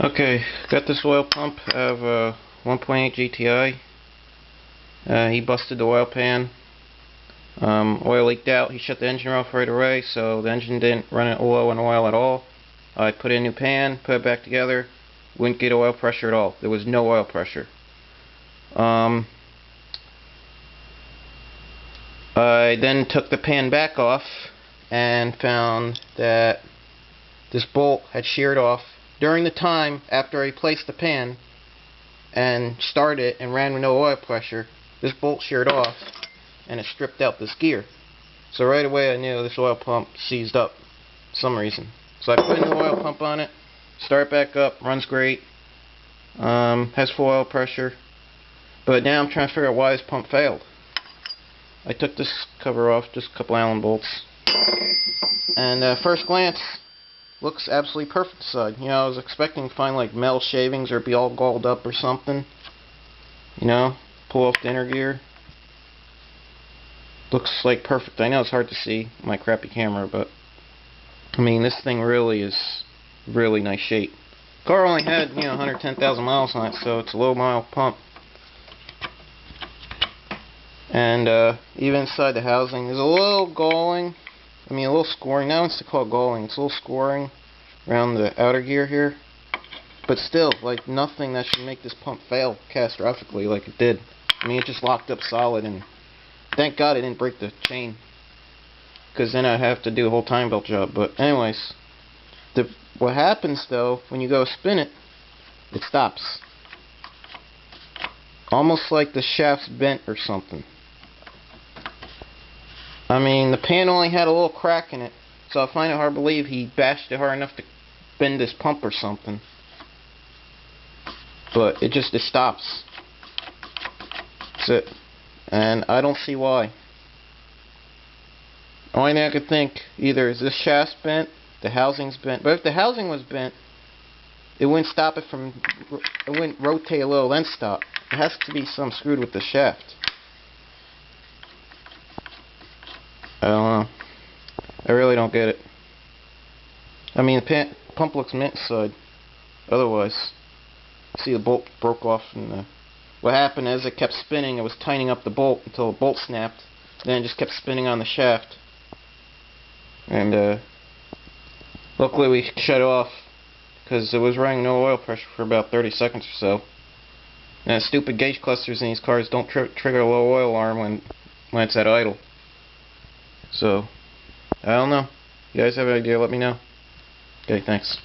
Okay, got this oil pump out of a 1.8 GTI. He busted the oil pan. Oil leaked out. He shut the engine off right away, so the engine didn't run it low on oil at all. I put in a new pan, put it back together. Wouldn't get oil pressure at all. There was no oil pressure. I then took the pan back off and found that this bolt had sheared off. During the time after I placed the pan and started it and ran with no oil pressure, this bolt sheared off and it stripped out this gear. So right away I knew this oil pump seized up for some reason. So I put a new oil pump on it, start back up, runs great, has full oil pressure. But now I'm trying to figure out why this pump failed. I took this cover off, just a couple Allen bolts, and first glance, looks absolutely perfect inside. You know, I was expecting to find like metal shavings or be all galled up or something. You know, pull off the inner gear. Looks like perfect. I know it's hard to see on my crappy camera, but I mean, this thing really is really nice shape. Car only had, 110,000 miles on it, so it's a low mile pump. And even inside the housing, there's a little galling. A little scoring. Now it's to call it galling. It's a little scoring around the outer gear here. But still, like nothing that should make this pump fail catastrophically like it did. It just locked up solid, and thank God it didn't break the chain, because then I'd have to do a whole time belt job. But anyways, what happens though, when you go spin it, it stops. Almost like the shaft's bent or something. The pan only had a little crack in it, so I find it hard to believe he bashed it hard enough to bend this pump or something. But it stops. That's it. And I don't see why. Only thing I could think, either is this shaft's bent, the housing's bent. But if the housing was bent, it wouldn't stop it wouldn't rotate a little then stop. It has to be something screwed with the shaft. I don't know. I really don't get it. The pump looks mint inside. Otherwise, see the bolt broke off, and what happened is it kept spinning. It was tightening up the bolt until the bolt snapped. Then it just kept spinning on the shaft. And luckily we shut it off, because it was running no oil pressure for about 30 seconds or so. And stupid gauge clusters in these cars don't trigger a low oil alarm when it's at idle. So, I don't know. You guys have an idea, let me know. Okay, thanks.